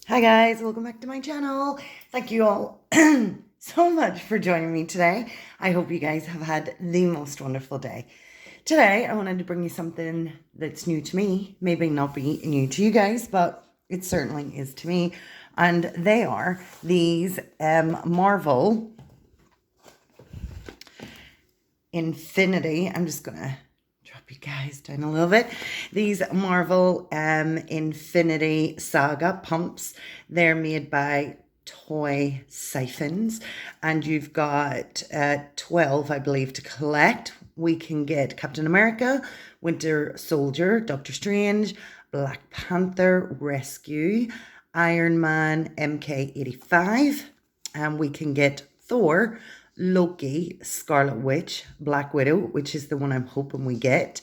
Hi guys, welcome back to my channel. Thank you all so much for joining me today. I hope you guys have had the most wonderful day. Today I wanted to bring you something that's new to me, maybe not be new to you guys, but it certainly is to me. And they are these Marvel Infinity. I'm just gonna drop you guys down a little bit. These Marvel Infinity Saga pumps. They're made by Toy Siphons, and you've got 12, I believe, to collect. We can get Captain America, Winter Soldier, Doctor Strange, Black Panther, Rescue, Iron Man, MK85, and we can get Thor, Loki, Scarlet Witch, Black Widow, which is the one I'm hoping we get,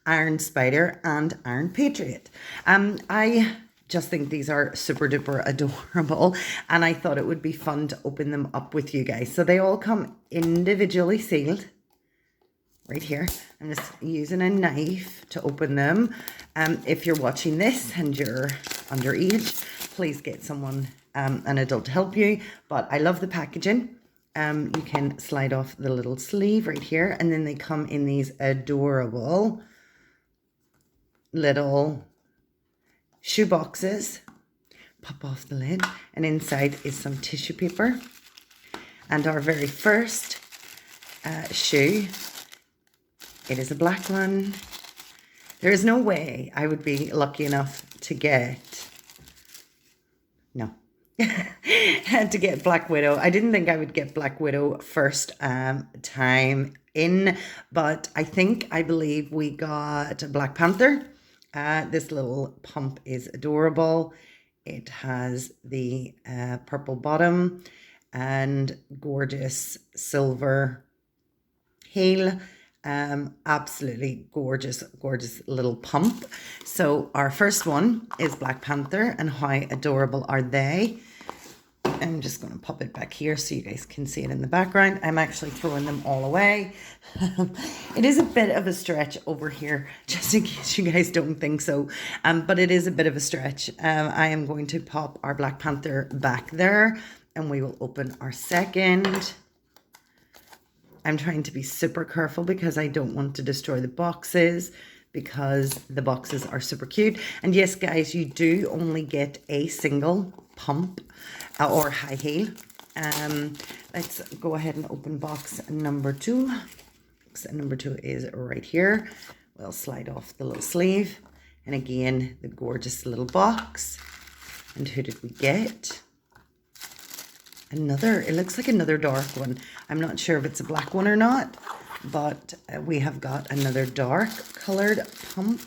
Iron Spider, and Iron Patriot. I just think these are super duper adorable, and I thought it would be fun to open them up with you guys. So they all come individually sealed right here. I'm just using a knife to open them. If you're watching this and you're underage, please get someone, an adult, to help you. But I love the packaging. You can slide off the little sleeve right here, and then they come in these adorable little shoe boxes. Pop off the lid, and inside is some tissue paper. And our very first shoe, it is a black one. There is no way I would be lucky enough to get, no, to get Black Widow. I didn't think I would get Black Widow first time in, but I believe we got Black Panther. This little pump is adorable. It has the purple bottom and gorgeous silver heel. Absolutely gorgeous little pump. So our first one is Black Panther, and how adorable are they? I'm just going to pop it back here so you guys can see it in the background. I'm actually throwing them all away. It is a bit of a stretch over here, just in case you guys don't think so. But it is a bit of a stretch. I am going to pop our Black Panther back there, and we will open our second. I'm trying to be super careful because I don't want to destroy the boxes, because the boxes are super cute. And yes, guys, you do only get a single pump or high heel. Let's go ahead and open box number 2. Box number 2 is right here. We'll slide off the little sleeve. And again, the gorgeous little box. And who did we get? Another, it looks like another dark one. I'm not sure if it's a black one or not, but we have got another dark colored pump.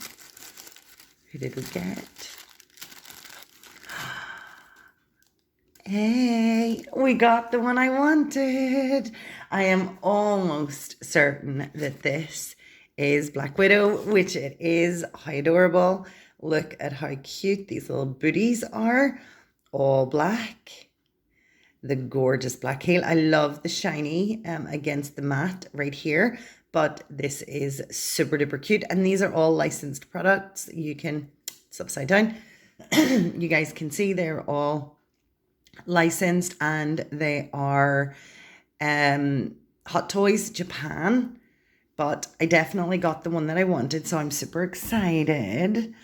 Who did we get? Hey, we got the one I wanted. I am almost certain that this is Black Widow, which it is. How adorable. Look at how cute these little booties are. All black. The gorgeous black heel. I love the shiny against the matte right here, but this is super duper cute. And these are all licensed products. You can, it's upside down. You guys can see they're all licensed, and they are Hot Toys Japan. But I definitely got the one that I wanted, so I'm super excited.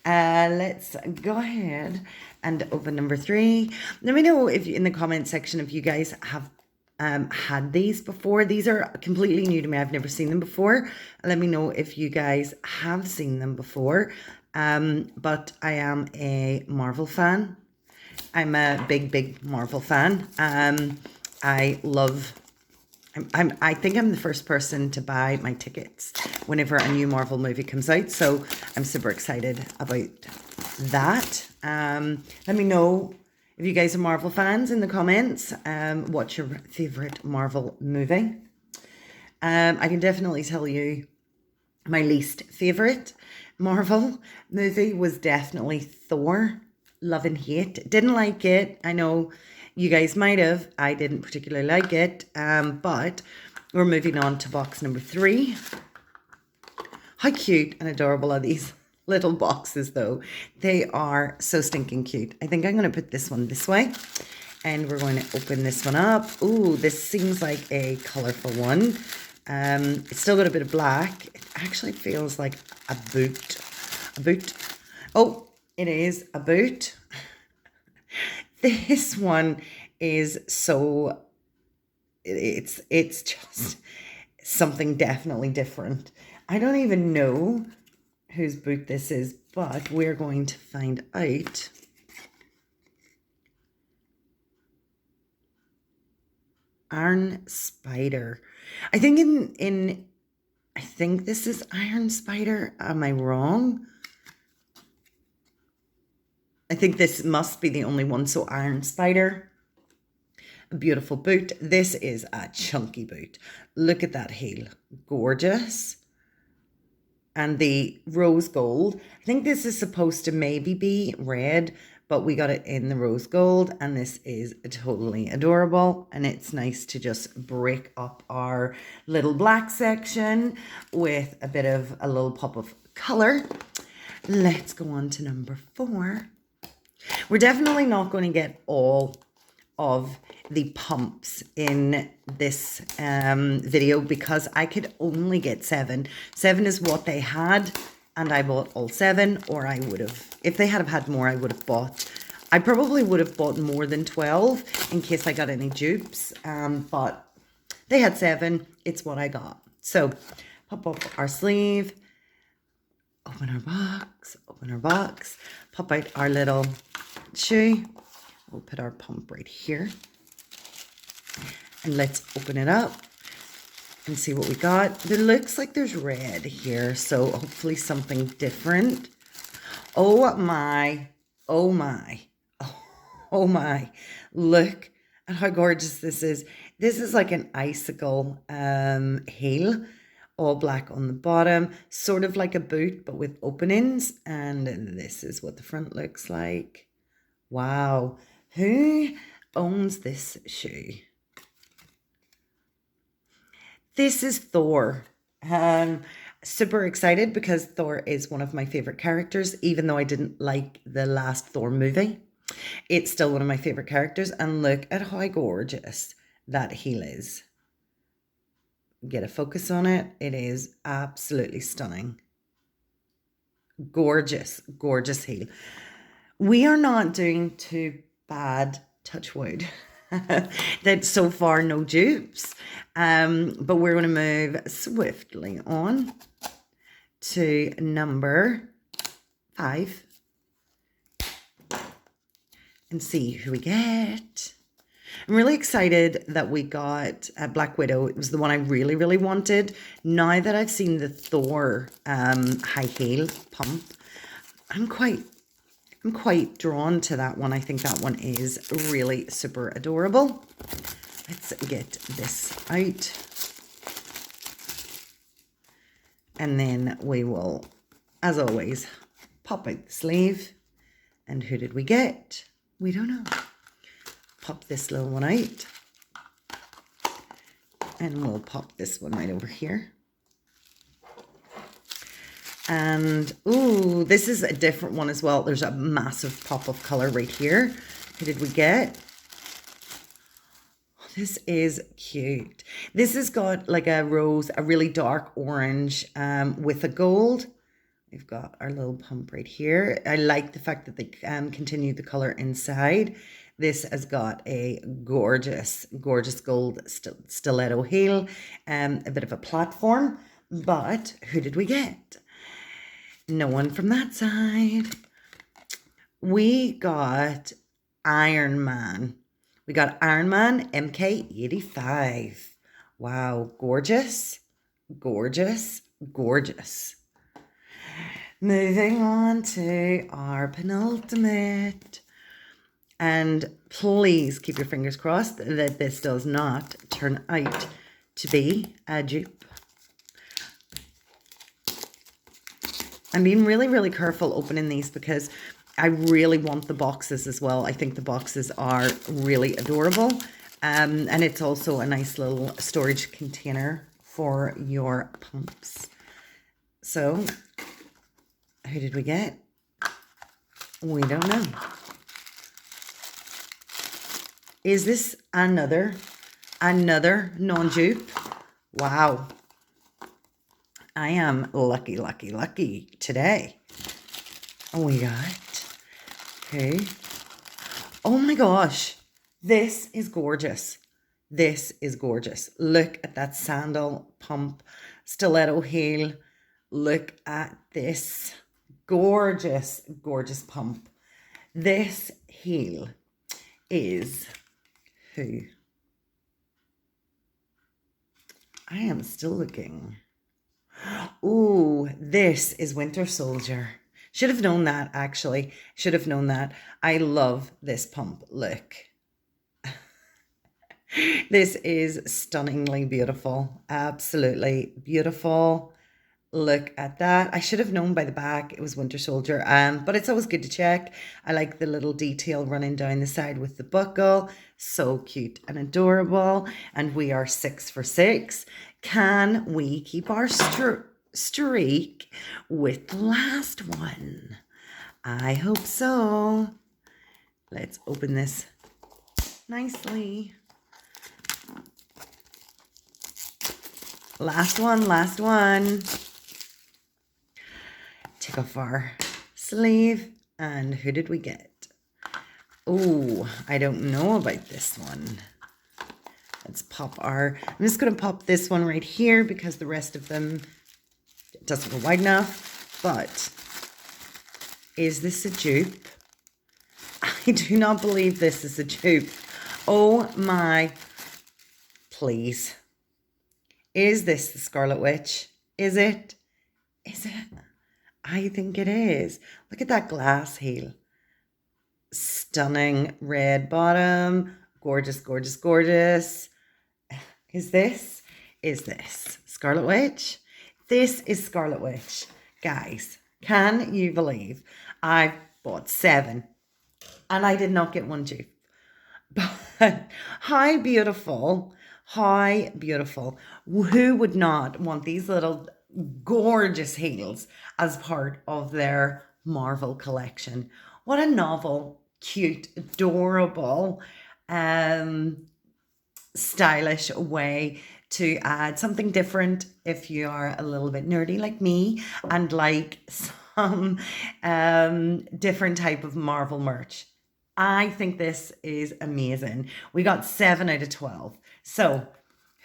Let's go ahead and open number 3. Let me know if in the comment section if you guys have had these before. These are completely new to me. I've never seen them before. Let me know if you guys have seen them before. But I am a Marvel fan. I'm a big Marvel fan. I think I'm the first person to buy my tickets whenever a new Marvel movie comes out. So I'm super excited about that. Let me know if you guys are Marvel fans in the comments. What's your favorite Marvel movie? I can definitely tell you my least favorite Marvel movie was definitely Thor. Love and hate. Didn't like it. I know you guys might have. I didn't particularly like it. But we're moving on to box number 3. How cute and adorable are these? little boxes though. They are so stinking cute. I think I'm going to put this one this way. And we're going to open this one up. Ooh, this seems like a colorful one. It's still got a bit of black. It actually feels like a boot. A boot. Oh, it is a boot. This one is so, it's just something definitely different. I don't even know whose boot this is, but we're going to find out. Iron Spider. I think I think this is Iron Spider. Am I wrong? I think this must be the only one. So Iron Spider. A beautiful boot. This is a chunky boot. Look at that heel. Gorgeous. And the rose gold. I think this is supposed to maybe be red, but we got it in the rose gold, and this is totally adorable. And it's nice to just break up our little black section with a bit of a little pop of color. Let's go on to number 4. We're definitely not going to get all of the pumps in this video because I could only get 7. 7 is what they had, and I bought all 7, or I would have, if they had more, I would have bought, I probably would have bought more than 12 in case I got any dupes, but they had 7, it's what I got. So pop up our sleeve, open our box, pop out our little shoe. We'll put our pump right here. And let's open it up and see what we got. There looks like there's red here, so hopefully something different. Oh my, oh my, oh my. Look at how gorgeous this is. This is like an icicle heel, all black on the bottom, sort of like a boot, but with openings. And this is what the front looks like. Wow. Who owns this shoe? This is Thor. Super excited because Thor is one of my favorite characters, even though I didn't like the last Thor movie. It's still one of my favorite characters, and look at how gorgeous that heel is. Get a focus on it. It is absolutely stunning. Gorgeous, gorgeous heel. We are not doing too bad, touch wood. That so far no dupes, but we're going to move swiftly on to number 5 and see who we get. I'm really excited that we got Black Widow. It was the one I really wanted. Now that I've seen the Thor high heel pump, I'm quite drawn to that one. I think that one is really super adorable. Let's get this out. And then we will, as always, pop out the sleeve. And who did we get? We don't know. Pop this little one out. And we'll pop this one right over here. And, ooh, this is a different one as well. There's a massive pop of color right here. Who did we get? Oh, this is cute. This has got like a rose, a really dark orange with a gold. We've got our little pump right here. I like the fact that they continue the color inside. This has got a gorgeous, gorgeous gold stiletto heel, a bit of a platform. But who did we get? No one from that side. We got Iron Man. We got Iron Man MK85. Wow, gorgeous, gorgeous, gorgeous. Moving on to our penultimate. And please keep your fingers crossed that this does not turn out to be a dupe. I'm being really careful opening these because I really want the boxes as well. I think the boxes are really adorable. And it's also a nice little storage container for your pumps. So Who did we get? We don't know. Is this another non-dupe? Wow. I am lucky, lucky, lucky today. We got who? Oh my gosh. This is gorgeous. This is gorgeous. Look at that sandal pump, stiletto heel. Look at this gorgeous, gorgeous pump. This heel is who? I am still looking. Ooh, this is Winter Soldier. Should have known that, actually. Should have known that. I love this pump. Look. This is stunningly beautiful. Absolutely beautiful. Look at that. I should have known by the back it was Winter Soldier, but it's always good to check. I like the little detail running down the side with the buckle. So cute and adorable. And we are 6 for 6. Can we keep our streak with the last one? I hope so. Let's open this nicely. Last one, last one. Take off our sleeve. And who did we get? Oh, I don't know about this one. Let's pop I'm just going to pop this one right here because the rest of them doesn't go wide enough. But is this a dupe? I do not believe this is a dupe. Oh my, please. Is this the Scarlet Witch? Is it? Is it? I think it is. Look at that glass heel. Stunning red bottom. Gorgeous, gorgeous, gorgeous. Is this Scarlet Witch? This is Scarlet Witch. Guys, can you believe I bought 7 and I did not get one dupe? But how beautiful, how beautiful. Who would not want these little gorgeous heels as part of their Marvel collection? What a novel, cute, adorable, stylish way to add something different if you are a little bit nerdy like me and like some different type of Marvel merch. I think this is amazing. We got 7 out of 12. So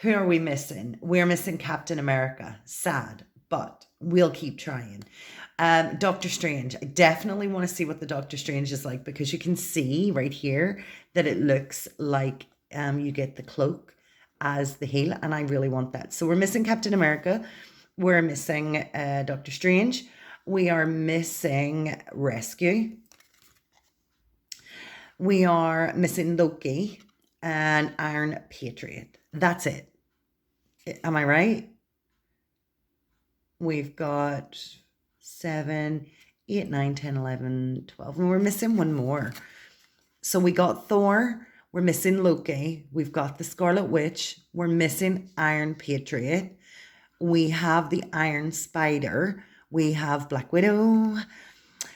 who are we missing? We're missing Captain America. Sad, but we'll keep trying. Doctor Strange. I definitely want to see what the Doctor Strange is like because you can see right here that it looks like you get the cloak as the heel, and I really want that. So we're missing Captain America. We're missing Doctor Strange. We are missing Rescue. We are missing Loki and Iron Patriot. That's it. Am I right? We've got 7, 8, 9, 10, 11, 12. And we're missing one more. So we got Thor. We're missing Loki. We've got the Scarlet Witch. We're missing Iron Patriot. We have the Iron Spider. We have Black Widow.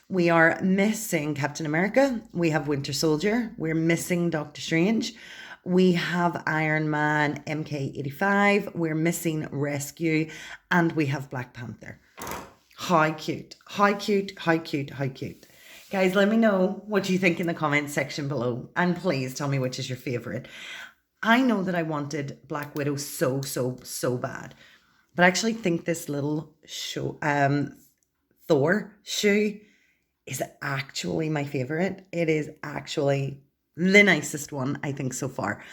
We are missing Captain America. We have Winter Soldier. We're missing Doctor Strange. We have Iron Man MK85. We're missing Rescue. And we have Black Panther. How cute. How cute. How cute. How cute. Guys, let me know what you think in the comments section below. And please tell me which is your favourite. I know that I wanted Black Widow so bad. But I actually think this little Thor shoe is actually my favourite. It is actually the nicest one, I think, so far.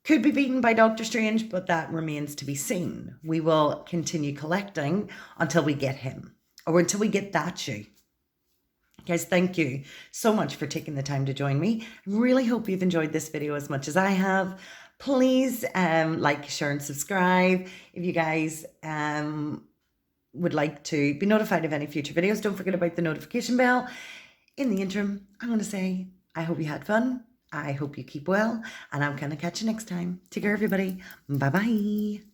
Could be beaten by Doctor Strange, but that remains to be seen. We will continue collecting until we get him, or until we get that shoe. Guys, thank you so much for taking the time to join me. I really hope you've enjoyed this video as much as I have. Please like, share, and subscribe. If you guys would like to be notified of any future videos, don't forget about the notification bell. In the interim, I'm going to say, I hope you had fun. I hope you keep well. And I'm going to catch you next time. Take care, everybody. Bye-bye.